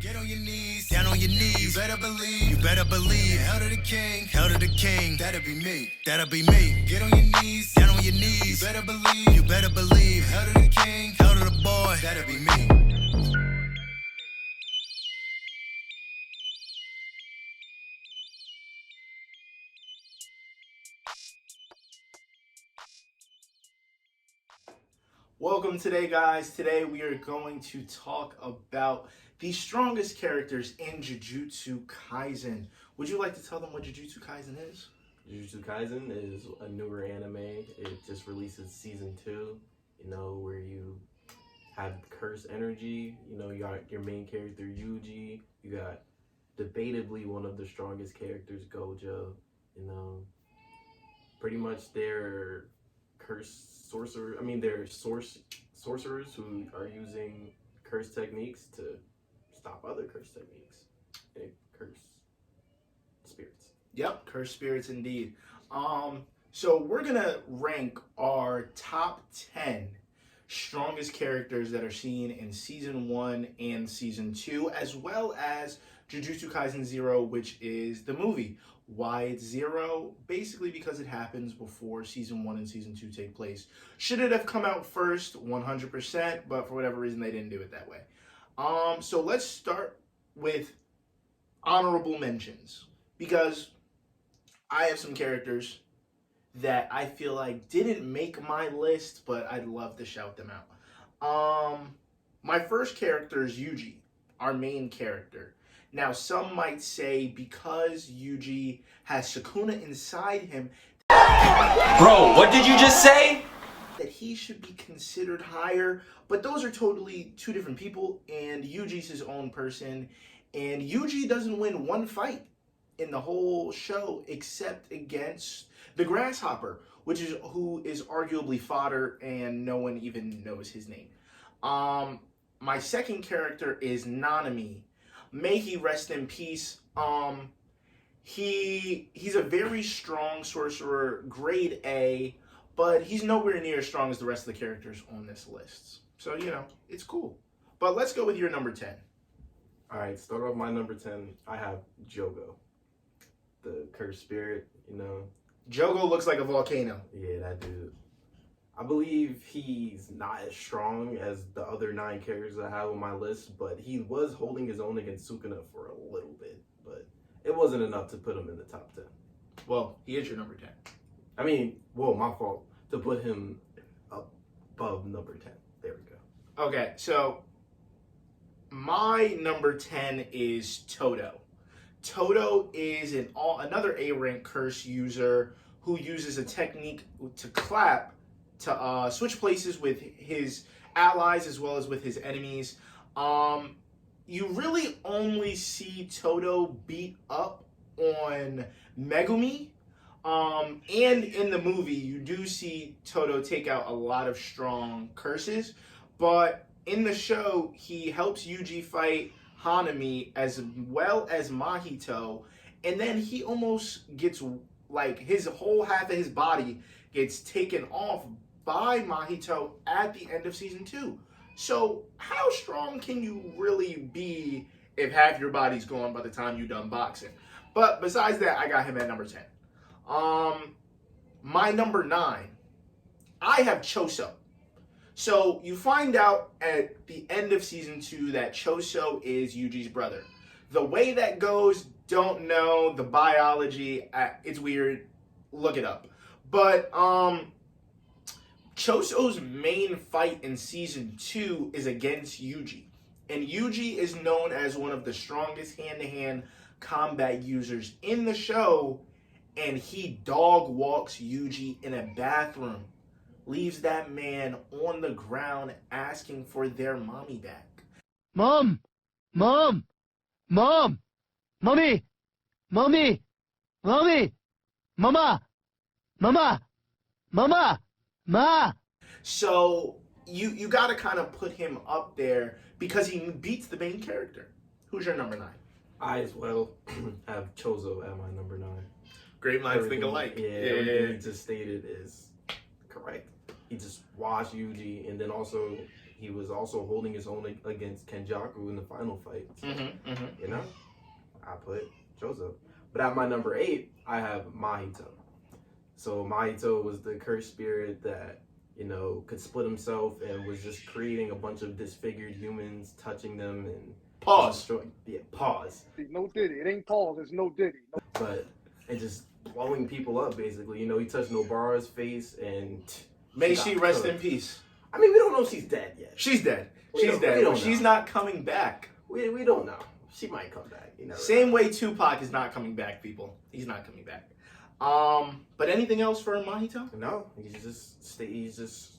Get on your knees, down on your knees. You better believe. Hell to the king, hell to the king. That'll be me, that'll be me. Get on your knees, down on your knees. You better believe. Hell to the king, hell to the boy. That'll be me. Welcome today, guys. Today we are going to talk about the strongest characters in Jujutsu Kaisen. Would you like to tell them what Jujutsu Kaisen is? Jujutsu Kaisen is a newer anime. It just releases season 2, where you have cursed energy. You got your main character, Yuji. You got debatably one of the strongest characters, Gojo. Pretty much they're cursed sorcerers. They're sorcerers who are using cursed techniques to stop other cursed techniques and curse spirits. Yep, cursed spirits indeed. So we're gonna rank our top 10 strongest characters that are seen in season 1 and season 2, as well as Jujutsu Kaisen 0, which is the movie. Why it's 0? Basically because it happens before season 1 and season 2 take place. Should it have come out first? 100%, but for whatever reason they didn't do it that way. So let's start with honorable mentions, because I have some characters that I feel like didn't make my list, but I'd love to shout them out. My first character is Yuji, our main character. Now, some might say because Yuji has Sukuna inside him, Bro, what did you just say? that he should be considered higher, but those are totally two different people, and Yuji's his own person, and Yuji doesn't win one fight in the whole show except against the Grasshopper, who is arguably fodder, and no one even knows his name. My second character is Nanami. May he rest in peace. He's a very strong sorcerer, grade A, but he's nowhere near as strong as the rest of the characters on this list. So, it's cool. But let's go with your number 10. All right, start off my number 10. I have Jogo, the cursed spirit. Jogo looks like a volcano. Yeah, that dude. I believe he's not as strong as the other 9 characters I have on my list, but he was holding his own against Sukuna for a little bit, but it wasn't enough to put him in the top 10. Well, he is your number 10. My fault. To put him above number 10. There we go. Okay, so my number 10 is Todo. Todo is another A-rank curse user who uses a technique to clap to switch places with his allies as well as with his enemies. You really only see Todo beat up on Megumi. And in the movie, you do see Todo take out a lot of strong curses. But in the show, he helps Yuji fight Hanami as well as Mahito. And then he almost gets, his whole half of his body gets taken off by Mahito at the end of season 2. So how strong can you really be if half your body's gone by the time you're done boxing? But besides that, I got him at number 10. My number 9, I have Choso. So you find out at the end of season 2 that Choso is Yuji's brother. The way that goes, don't know. The biology, it's weird. Look it up. But Choso's main fight in season 2 is against Yuji. And Yuji is known as one of the strongest hand-to-hand combat users in the show. And he dog walks Yuji in a bathroom. Leaves that man on the ground asking for their mommy back. Mom! Mom! Mom! Mommy! Mommy! Mommy! Mama! Mama! Mama! Ma! So you got to kind of put him up there because he beats the main character. Who's your number 9? I as well have Chozo at my number 9. Great minds think alike. Everything he just stated is correct. He just washed Yuji, and then also he was also holding his own against Kenjaku in the final fight. So, you know, I put Jozo. But at my number 8, I have Mahito. So Mahito was the cursed spirit that, you know, could split himself and was just creating a bunch of disfigured humans, touching them and Pause. Yeah, pause. No Diddy. It ain't pause. It's no Diddy. No. But and just blowing people up basically. You know, he touched Nobara's face and May she rest cooked. in peace. I mean, we don't know if she's dead yet. She's dead. We She's don't- dead. we don't But she's know. not coming back. We don't know. She might come back. You never Same know. way Tupac is not coming back, people. He's not coming back. But anything else for Mahito? No, he's just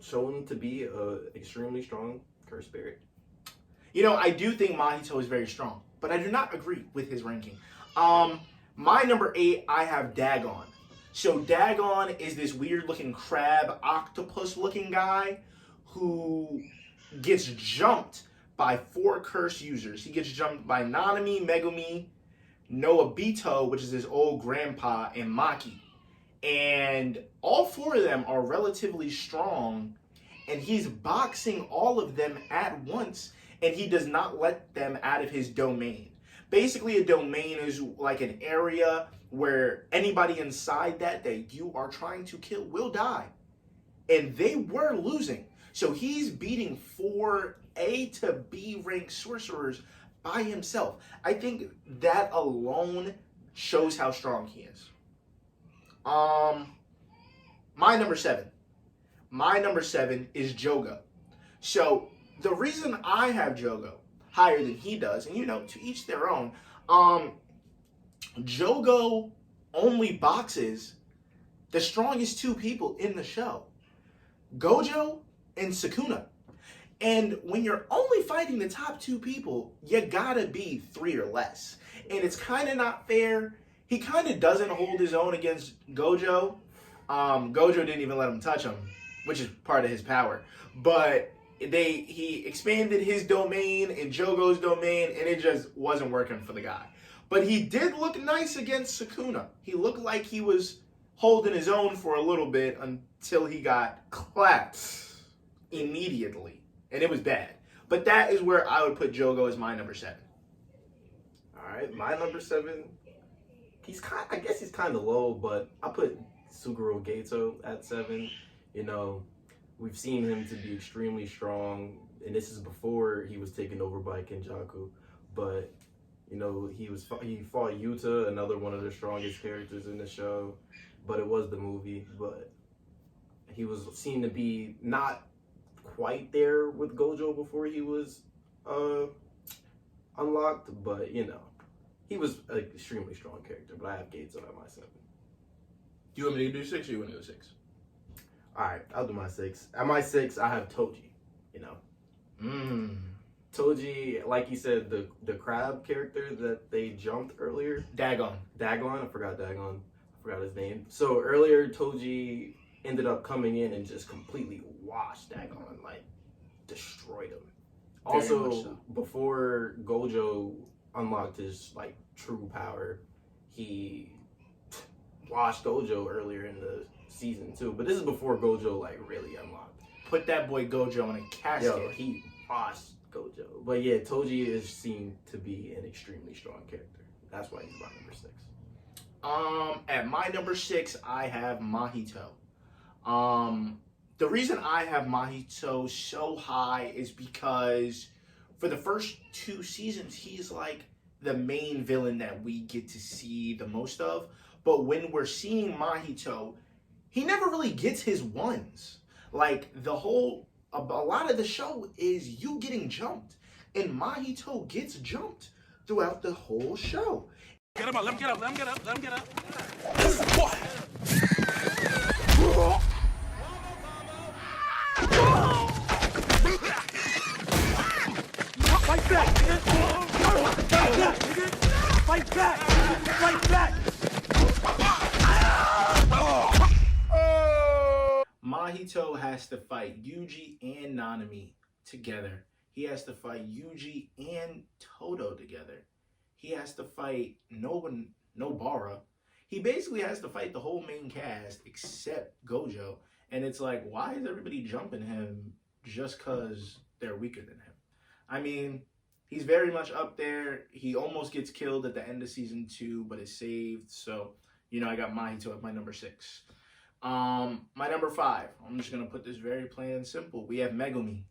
shown to be a extremely strong cursed spirit. You know, I do think Mahito is very strong, but I do not agree with his ranking. My number 8, I have Dagon. So Dagon is this weird-looking crab, octopus-looking guy who gets jumped by 4 curse users. He gets jumped by Nanami, Megumi, Noabito, which is his old grandpa, and Maki. And all 4 of them are relatively strong, and he's boxing all of them at once, and he does not let them out of his domain. Basically, a domain is like an area where anybody inside that you are trying to kill will die. And they were losing. So he's beating 4 A to B rank sorcerers by himself. I think that alone shows how strong he is. My number 7. My number 7 is Jogo. So the reason I have Jogo higher than he does, and you know, to each their own, Jogo only boxes the strongest 2 people in the show, Gojo and Sukuna. And when you're only fighting the top 2 people, you gotta be 3 or less. And it's kind of not fair. He kind of doesn't hold his own against Gojo. Gojo didn't even let him touch him, which is part of his power. But he expanded his domain and Jogo's domain, and it just wasn't working for the guy. But he did look nice against Sukuna. He looked like he was holding his own for a little bit until he got clapped immediately. And it was bad. But that is where I would put Jogo as my number 7. Alright, my number 7, I guess he's kind of low, but I put Suguro Gato at 7. You know, we've seen him to be extremely strong, and this is before he was taken over by Kenjaku. But you know, he fought Yuta, another one of the strongest characters in the show. But it was the movie. But he was seen to be not quite there with Gojo before he was unlocked. But you know, he was an extremely strong character. But I have Gato at my 7. Do you want me to do 6 or you want to go 6? Alright, I'll do my 6. At my 6, I have Toji, you know. Toji, like you said, the crab character that they jumped earlier. Dagon. I forgot his name. So earlier, Toji ended up coming in and just completely washed Dagon, like, destroyed him. Very much Also, so. before Gojo unlocked his, like, true power, he washed Gojo earlier in the season too, but this is before Gojo like really unlocked. Put that boy Gojo in a casket. Yo, he washed Gojo. But yeah, Toji is seen to be an extremely strong character. That's why he's my number 6. At my number 6, I have Mahito. The reason I have Mahito so high is because for the first 2 seasons, he's like the main villain that we get to see the most of. But when we're seeing Mahito, he never really gets his ones. Like, a lot of the show is you getting jumped. And Mahito gets jumped throughout the whole show. Get him up, let him get up, let him get up, let him get up. Fight back! Fight back! Fight back! Mahito has to fight Yuji and Nanami together. He has to fight Yuji and Todo together. He has to fight Nobara. He basically has to fight the whole main cast except Gojo. And it's like, why is everybody jumping him just because they're weaker than him. I mean, he's very much up there. He almost gets killed at the end of season 2, but is saved. So, I got Mahito at my number 6. My number 5, I'm just going to put this very plain and simple. We have Megumi.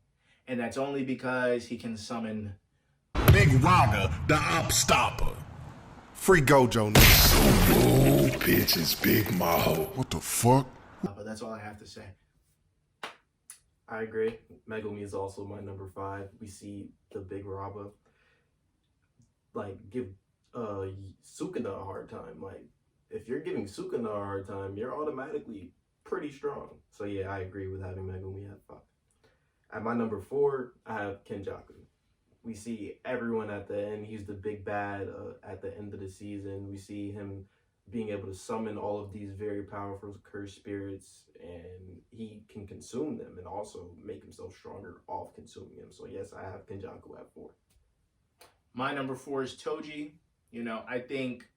And that's only because he can summon Big Raga, the op stopper. Free Gojo nigga. No bitches, Big Maho. What the fuck? but that's all I have to say. I agree. Megumi is also my number 5. We see the big Raba give Sukuna a hard time. Like, if you're giving Sukuna a hard time, you're automatically pretty strong. So yeah, I agree with having Megumi at 5. At my number 4, I have Kenjaku. We see everyone at the end. He's the big bad at the end of the season. We see him being able to summon all of these very powerful cursed spirits, and he can consume them and also make himself stronger off consuming them. So yes, I have Kenjaku at 4. My number 4 is Toji. I think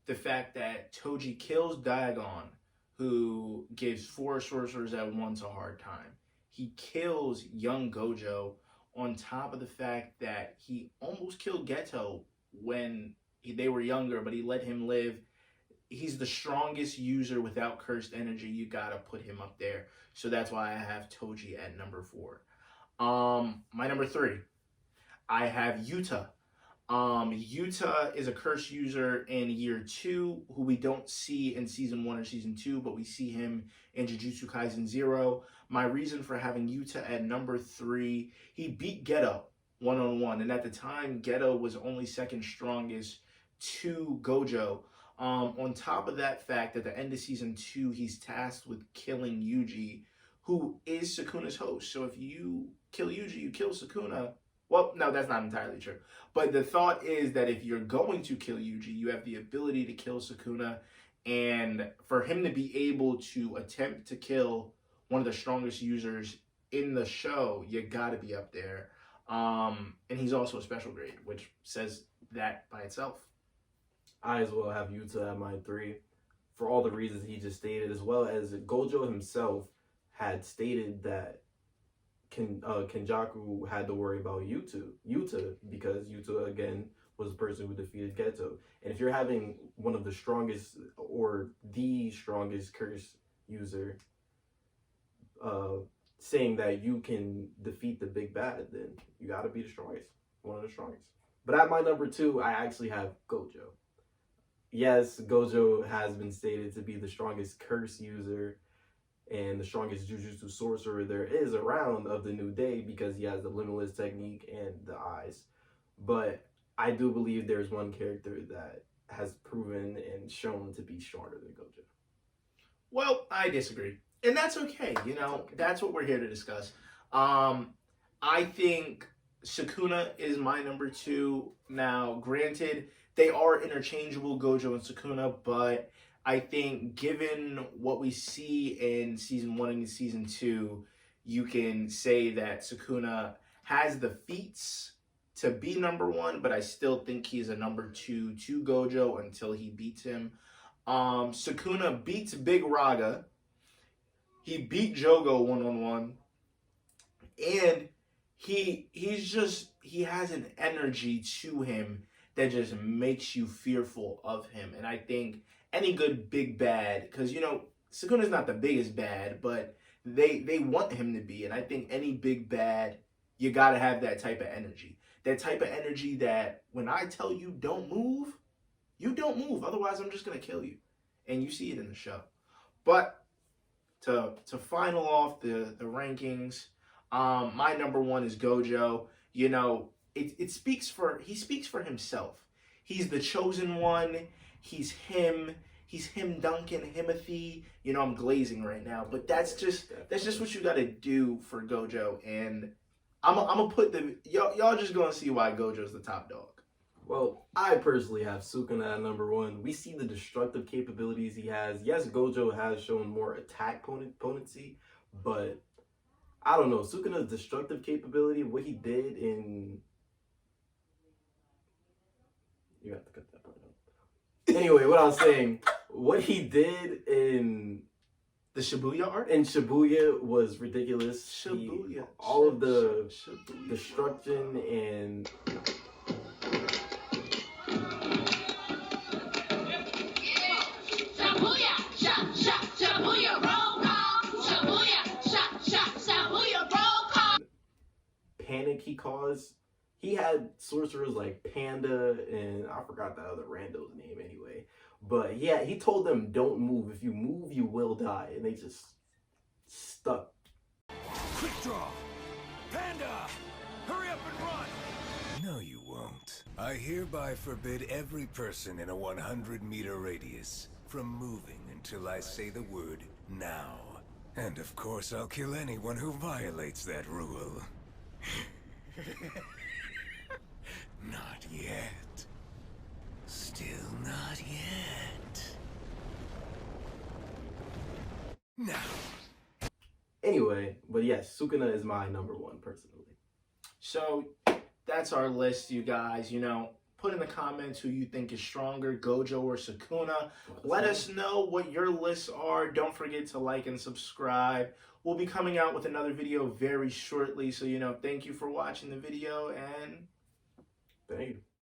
the fact that Toji kills Dagon, who gives 4 sorcerers at once a hard time. He kills young Gojo, on top of the fact that he almost killed Geto when they were younger, but he let him live. He's the strongest user without cursed energy. You gotta put him up there. So that's why I have Toji at number 4. My number 3, I have Yuta. Yuta is a curse user in year 2, who we don't see in season 1 or season 2, but we see him in Jujutsu Kaisen 0. My reason for having Yuta at number 3, he beat Geto one-on-one, and at the time, Geto was only second strongest to Gojo. On top of that fact, at the end of season 2, he's tasked with killing Yuji, who is Sukuna's host. So if you kill Yuji, you kill Sukuna. Well, no, that's not entirely true. But the thought is that if you're going to kill Yuji, you have the ability to kill Sukuna. And for him to be able to attempt to kill one of the strongest users in the show, you got to be up there. And he's also a special grade, which says that by itself. I as well have Yuta at my 3 for all the reasons he just stated, as well as Gojo himself had stated that Kenjaku had to worry about Yuta because Yuta, again, was the person who defeated Geto. And if you're having one of the strongest or the strongest curse user saying that you can defeat the big bad, then you got to be the strongest, one of the strongest. But at my number 2, I actually have Gojo. Yes, Gojo has been stated to be the strongest curse user and the strongest Jujutsu sorcerer there is around of the new day because he has the limitless technique and the eyes. But I do believe there's one character that has proven and shown to be stronger than Gojo. Well, I disagree. And that's okay. That's what we're here to discuss. I think Sukuna is my number 2. Now, granted, they are interchangeable, Gojo and Sukuna, but I think given what we see in season 1 and season 2, you can say that Sukuna has the feats to be number 1, but I still think he's a number 2 to Gojo until he beats him. Sukuna beats Big Raga. He beat Jogo one-on-one. And he has an energy to him that just makes you fearful of him. And I think any good big bad, because Sukuna's not the biggest bad, but they want him to be. And I think any big bad, you gotta have that type of energy. That type of energy that when I tell you don't move, you don't move. Otherwise, I'm just gonna kill you. And you see it in the show. But to final off the rankings, my number 1 is Gojo. He speaks for himself. He's the chosen one. He's him. He's him, Duncan, Himothy. I'm glazing right now, but that's just what you got to do for Gojo. And I'm gonna put y'all just gonna see why Gojo's the top dog. Well, I personally have Sukuna at number 1. We see the destructive capabilities he has. Yes, Gojo has shown more attack potency, but I don't know. Sukuna's destructive capability, what he did in... You have to cut that part out. Anyway, what I was saying, what he did in The Shibuya art? And Shibuya was ridiculous. Shibuya. All of the Shibuya. destruction and panic he caused. He had sorcerers like Panda and I forgot that other rando's name anyway. But yeah, he told them don't move. If you move, you will die. And they just stuck. Quick draw! Panda! Hurry up and run! No, you won't. I hereby forbid every person in a 100-meter radius from moving until I say the word now. And of course, I'll kill anyone who violates that rule. Not yet. Still not yet. Now. Anyway, but yes, Sukuna is my number one personally. So that's our list, you guys. You know, put in the comments who you think is stronger, Gojo or Sukuna. Let us know what your lists are. Don't forget to like and subscribe. We'll be coming out with another video very shortly. So, you know, thank you for watching the video and Thank you.